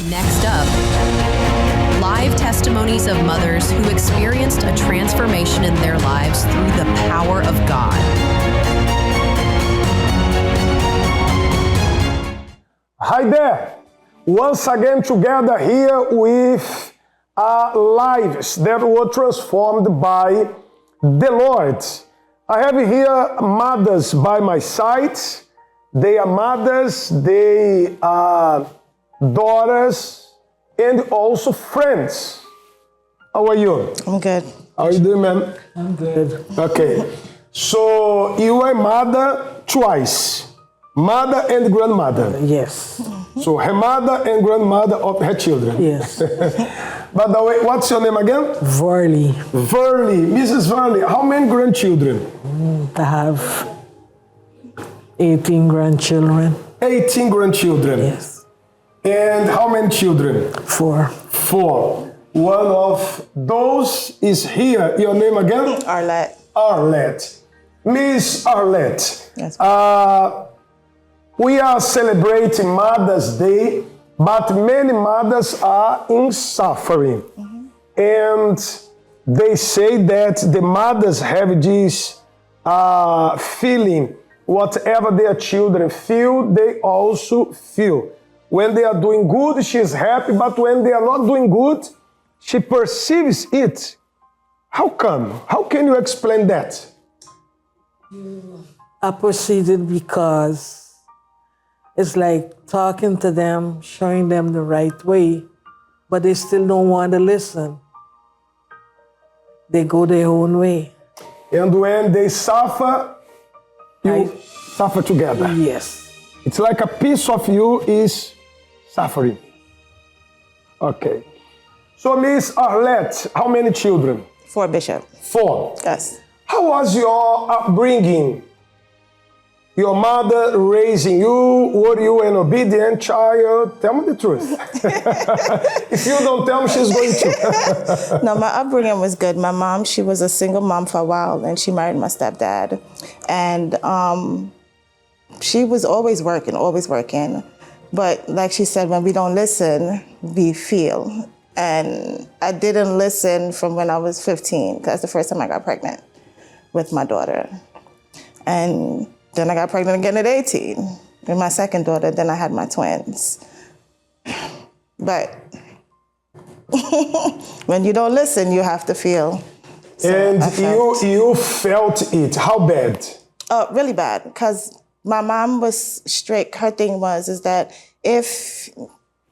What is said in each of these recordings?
Next up, live testimonies of mothers who experienced a transformation in their lives through the power of God. Hi there! Once again together here with lives that were transformed by the Lord. I have here mothers by my side. They are mothers, they are daughters, and also friends. How are you? I'm good. How are you doing, ma'am? I'm good. Okay. So you are mother twice. Mother and grandmother. Yes. So her mother and grandmother of her children. Yes. By the way, what's your name again? Varley. Verley. Mrs. Verley, how many grandchildren? I have 18 grandchildren. 18 grandchildren. Yes. And how many children? 4. 4. One of those is here. Your name again? Arlette. Arlette. Miss Arlette. Yes. We are celebrating Mother's Day, but many mothers are in suffering. Mm-hmm. And they say that the mothers have this feeling, whatever their children feel, they also feel. When they are doing good, she's happy, but when they are not doing good, she perceives it. How come? How can you explain that? I proceeded because it's like talking to them, showing them the right way, but they still don't want to listen. They go their own way. And when they suffer, you suffer together. Yes. It's like a piece of you is suffering. Okay. So Miss Arlette, how many children? 4, Bishop. 4. Yes. How was your upbringing? Your mother raising you? Were you an obedient child? Tell me the truth. If you don't tell me, she's going to. No, my upbringing was good. My mom, she was a single mom for a while, and she married my stepdad. And she was always working. But like she said, when we don't listen, we feel. And I didn't listen from when I was 15, because that's the first time I got pregnant with my daughter. And then I got pregnant again at 18 with my second daughter. Then I had my twins. But when you don't listen, you have to feel. So and you felt it. How bad? Really bad, because my mom was strict. Her thing is that if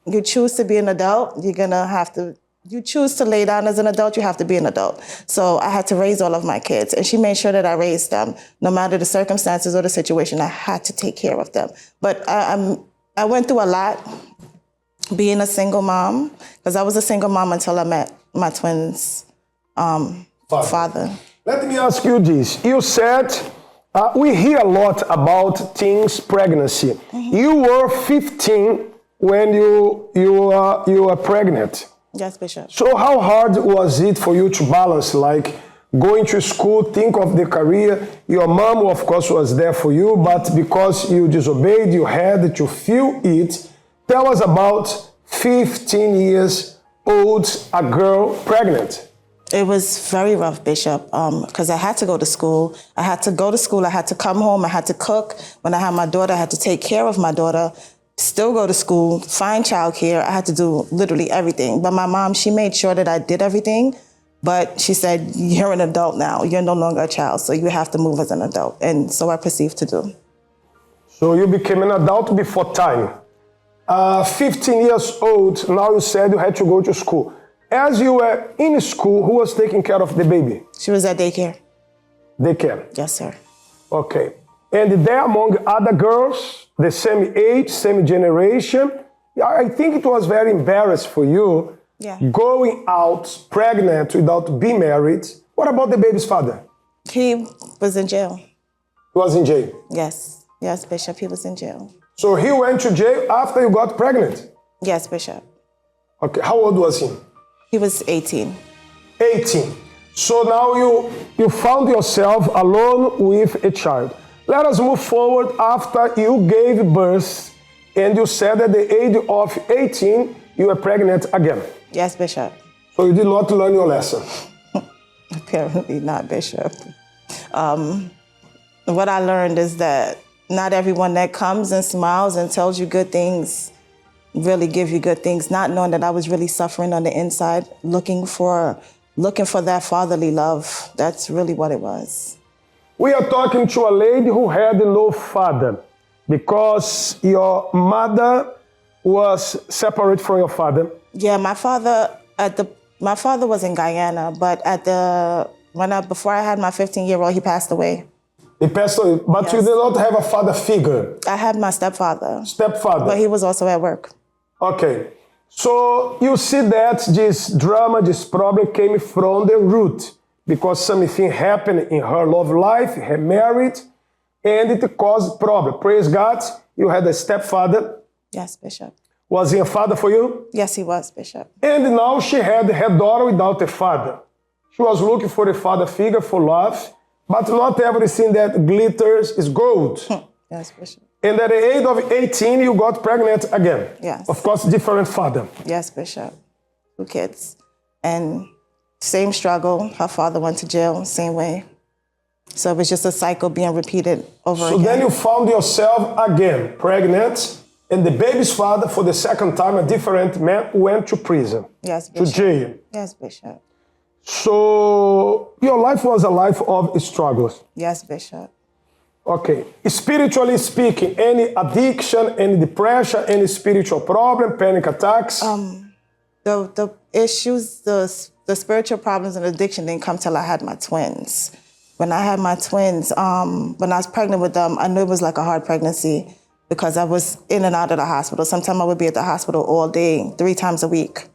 you choose to be an adult, you're gonna have to. You choose to lay down as an adult, you have to be an adult. So I had to raise all of my kids, and she made sure that I raised them. No matter the circumstances or the situation, I had to take care of them. But I went through a lot being a single mom, because I was a single mom until I met my twins' father. Let me ask you this. You said, we hear a lot about teens pregnancy. Mm-hmm. You were 15 when you were pregnant. Yes, Bishop. So how hard was it for you to balance, like going to school, think of the career? Your mom, of course, was there for you, but because you disobeyed, you had to feel it. Tell us about 15 years old, a girl pregnant. It was very rough, Bishop, because I had to go to school. I had to come home, I had to cook. When I had my daughter, I had to take care of my daughter. Still go to school, find childcare. I had to do literally everything. But my mom, she made sure that I did everything. But she said, you're an adult now. You're no longer a child, so you have to move as an adult. And so I proceeded to do. So you became an adult before time. 15 years old, now you said you had to go to school. As you were in school, who was taking care of the baby? She was at daycare. Daycare? Yes, sir. Okay. And there among other girls, the same age, same generation, I think it was very embarrassing for you going out pregnant without being married. What about the baby's father? He was in jail. He was in jail? Yes. Yes, Bishop, he was in jail. So he went to jail after you got pregnant? Yes, Bishop. Okay, how old was he? He was 18. 18. So now you found yourself alone with a child. Let us move forward after you gave birth and you said at the age of 18, you were pregnant again. Yes, Bishop. So you did not learn your lesson. Apparently not, Bishop. What I learned is that not everyone that comes and smiles and tells you good things really give you good things, not knowing that I was really suffering on the inside, looking for that fatherly love. That's really what it was. We are talking to a lady who had no father because your mother was separate from your father. Yeah, my father was in Guyana, but before I had my 15-year-old, he passed away. He passed away, but Yes. you did not have a father figure. I had my stepfather. Stepfather. But he was also at work. Okay. So you see that this drama, this problem came from the root because something happened in her love life, her marriage, and it caused problem. Praise God, you had a stepfather. Yes, Bishop. Was he a father for you? Yes, he was, Bishop. And now she had her daughter without a father. She was looking for a father figure for love, but not everything that glitters is gold. Yes, Bishop. And at the age of 18, you got pregnant again. Yes. Of course, different father. Yes, Bishop. 2 kids. And same struggle. Her father went to jail, same way. So it was just a cycle being repeated over So again. then you found yourself again pregnant, and the baby's father, for the second time, a different man, went to prison, Yes, to Bishop. jail. Yes, Bishop. So your life was a life of struggles. Yes, Bishop. Okay. Spiritually speaking, any addiction, any depression, any spiritual problem, panic attacks? The issues, the spiritual problems and addiction didn't come till I had my twins. When I had my twins, when I was pregnant with them, I knew it was like a hard pregnancy because I was in and out of the hospital. Sometimes I would be at the hospital all day, 3 times a week,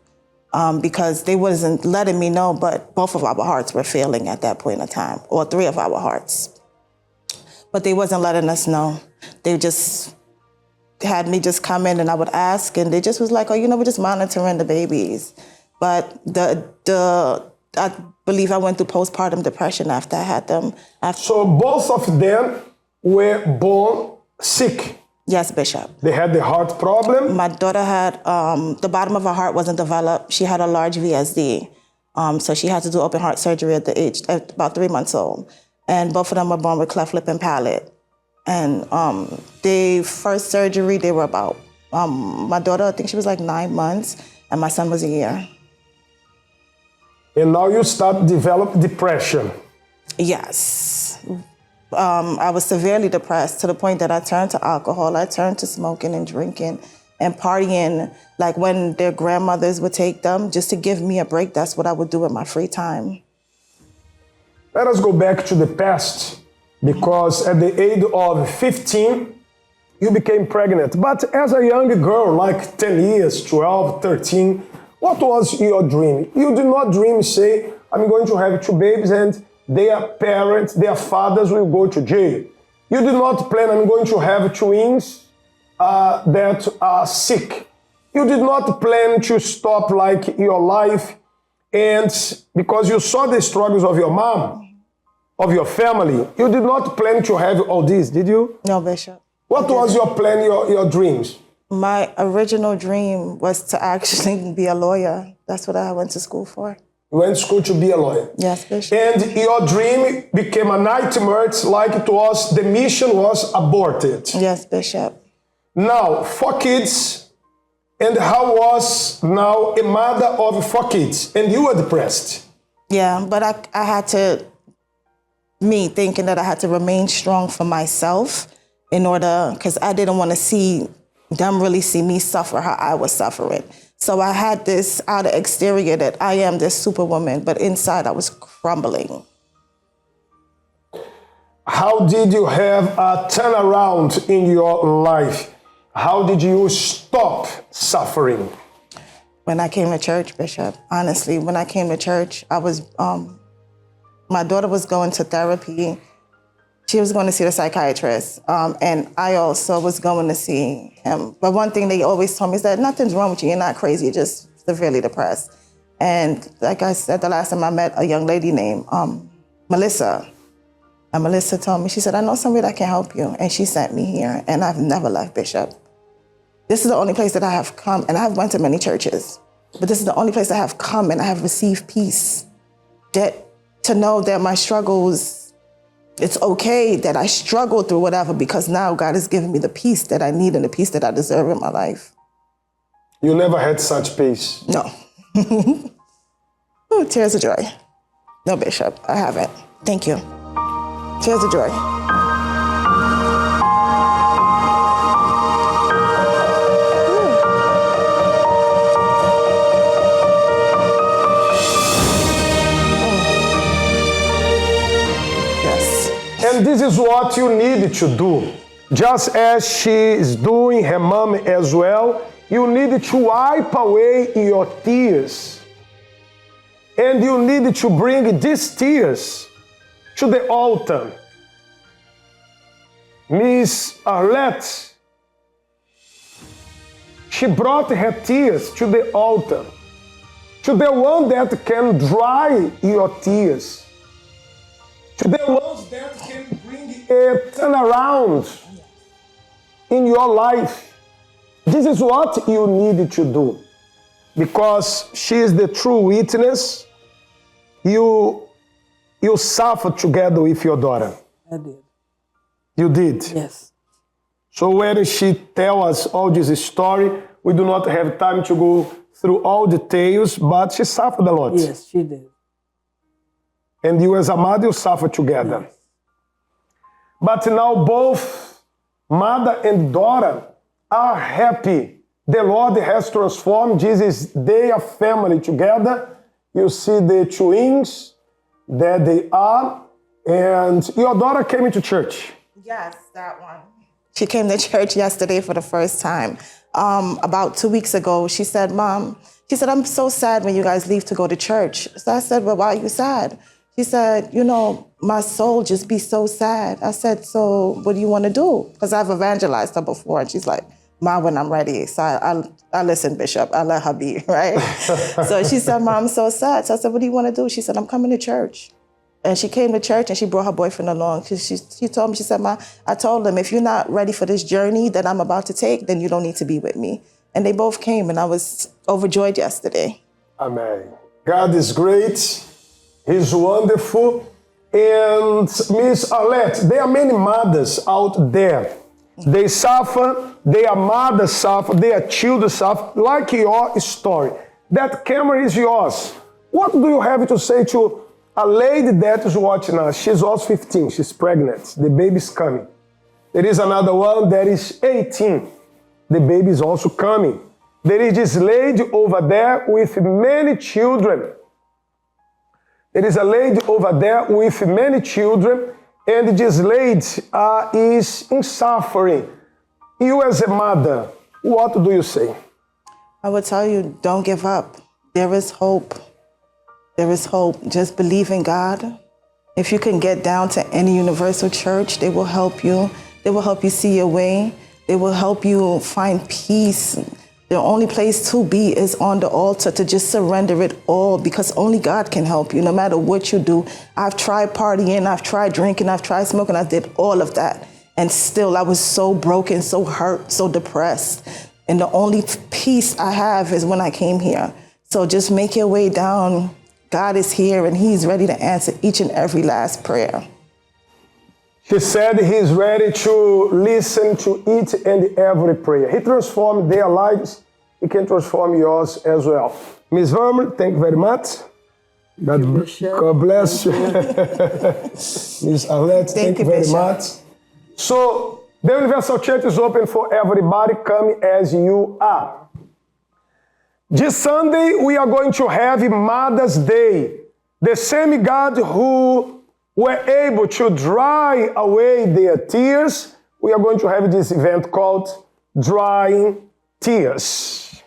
because they wasn't letting me know, but both of our hearts were failing at that point in time, or 3 of our hearts. But they wasn't letting us know. They just had me just come in and I would ask, and they just was like, oh, we're just monitoring the babies. But I believe I went through postpartum depression after I had them. So both of them were born sick. Yes, Bishop. They had the heart problem. My daughter had, the bottom of her heart wasn't developed. She had a large VSD. So she had to do open heart surgery at about 3 months old. And both of them were born with cleft lip and palate. And the first surgery, they were about, my daughter, I think she was like 9 months, and my son was a year. And now you start develop depression. Yes. I was severely depressed to the point that I turned to alcohol. I turned to smoking and drinking and partying. Like when their grandmothers would take them just to give me a break, that's what I would do in my free time. Let us go back to the past, because at the age of 15, you became pregnant. But as a young girl, like 10 years, 12, 13, what was your dream? You did not dream, say, I'm going to have 2 babies and their parents, their fathers will go to jail. You did not plan, I'm going to have twins that are sick. You did not plan to stop like your life, and because you saw the struggles of your mom, of your family, you did not plan to have all this, did you? No, Bishop. What was your plan, your dreams? My original dream was to actually be a lawyer. That's what I went to school for. You went to school to be a lawyer. Yes, Bishop. And your dream became a nightmare. It's like it was, the mission was aborted. Yes, Bishop. Now, 4 kids, and how was now a mother of 4 kids, and you were depressed. Yeah, but I had to, me thinking that I had to remain strong for myself in order, because I didn't want to see them really see me suffer how I was suffering. So I had this outer exterior that I am this superwoman, but inside I was crumbling. How did you have a turnaround in your life? How did you stop suffering? When I came to church, Bishop, honestly, when I came to church, I was, my daughter was going to therapy. She was going to see the psychiatrist, and I also was going to see him. But one thing they always told me is that nothing's wrong with you. You're not crazy. You're just severely depressed. And like I said, the last time I met a young lady named Melissa, and Melissa told me, she said, I know somebody that can help you. And she sent me here, and I've never left, Bishop. This is the only place that I have come, and I have went to many churches, but this is the only place I have come and I have received peace. That to know that my struggles, it's okay that I struggle through whatever, because now God has given me the peace that I need and the peace that I deserve in my life. You never had such peace? No. Ooh, tears of joy. No, Bishop, I haven't. Thank you. Tears of joy. And this is what you need to do. Just as she is doing, her mom as well, you need to wipe away your tears. And you need to bring these tears to the altar. Miss Arlette, she brought her tears to the altar, to the one that can dry your tears, to the ones that can bring a turnaround in your life. This is what you need to do. Because she is the true witness. You suffered together with your daughter. I did. You did? Yes. So when she tells us all this story, we do not have time to go through all details, but she suffered a lot. Yes, she did. And you as a mother, you suffered together. Yes. But now both mother and daughter are happy. The Lord has transformed. This is their family together. You see the twins that they are. And your daughter came into church. Yes, that one. She came to church yesterday for the first time. About 2 weeks ago, she said, Mom, she said, I'm so sad when you guys leave to go to church. So I said, well, why are you sad? She said, you know, my soul just be so sad. I said, so what do you want to do? Because I've evangelized her before. And she's like, Ma, when I'm ready. So I listen, Bishop. I let her be, right? So she said, Mom, I'm so sad. So I said, what do you want to do? She said, I'm coming to church. And she came to church and she brought her boyfriend along. She told me, she said, Ma, I told him, if you're not ready for this journey that I'm about to take, then you don't need to be with me. And they both came and I was overjoyed yesterday. Amen. God is great. He's wonderful. And Miss Arlette, there are many mothers out there. They suffer, their mothers suffer, their children suffer, like your story. That camera is yours. What do you have to say to a lady that is watching us? She's also 15, she's pregnant, the baby's coming. There is another one that is 18, the baby is also coming. There is this lady over there with many children. There is a lady over there with many children, and this lady is in suffering. You as a mother, what do you say? I would tell you, don't give up. There is hope. There is hope. Just believe in God. If you can get down to any universal church, they will help you. They will help you see your way. They will help you find peace. The only place to be is on the altar, to just surrender it all, because only God can help you no matter what you do. I've tried partying, I've tried drinking, I've tried smoking, I did all of that. And still I was so broken, so hurt, so depressed. And the only peace I have is when I came here. So just make your way down. God is here and he's ready to answer each and every last prayer. She said he's ready to listen to each and every prayer. He transformed their lives. He can transform yours as well. Ms. Vermer, thank you very much. God bless you. Ms. Arlette, thank you very much. So, the Universal Church is open for everybody. Come as you are. This Sunday, we are going to have Mother's Day. The same God who were able to dry away their tears, we are going to have this event called Drying Tears.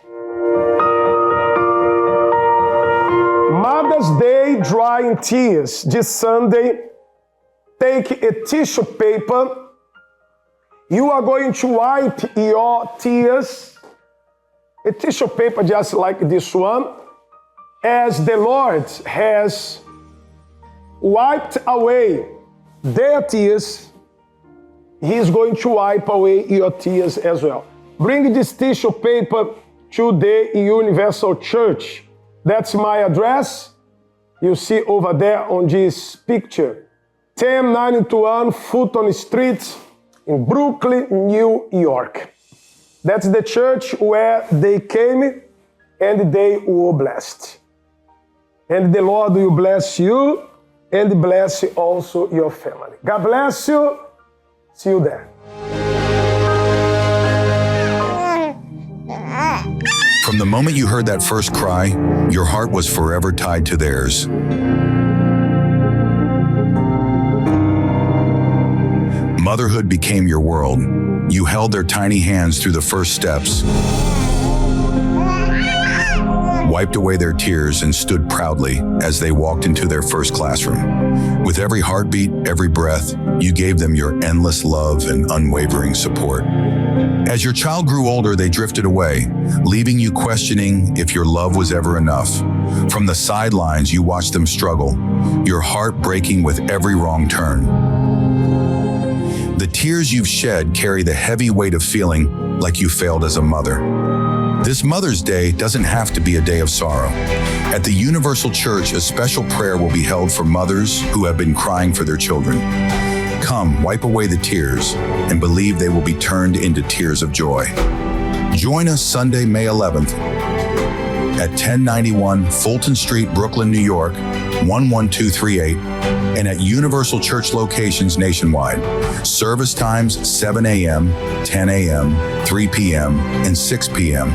Mother's Day, Drying Tears. This Sunday, take a tissue paper. You are going to wipe your tears. A tissue paper just like this one, as the Lord has wiped away their tears, He is going to wipe away your tears as well. bring this tissue paper to the Universal Church. That's my address. You see over there on this picture. 1091 Fulton Street in Brooklyn, New York. That's the church where they came and they were blessed. And the Lord will bless you and bless also your family. God bless you. See you there. From the moment you heard that first cry, your heart was forever tied to theirs. Motherhood became your world. You held their tiny hands through the first steps, wiped away their tears, and stood proudly as they walked into their first classroom. With every heartbeat, every breath, you gave them your endless love and unwavering support. As your child grew older, they drifted away, leaving you questioning if your love was ever enough. From the sidelines, you watched them struggle, your heart breaking with every wrong turn. The tears you've shed carry the heavy weight of feeling like you failed as a mother. This Mother's Day doesn't have to be a day of sorrow. At the Universal Church, a special prayer will be held for mothers who have been crying for their children. Come, wipe away the tears, and believe they will be turned into tears of joy. Join us Sunday, May 11th at 1091 Fulton Street, Brooklyn, New York, 11238, and at Universal Church locations nationwide. Service times 7 a.m., 10 a.m., 3 p.m., and 6 p.m.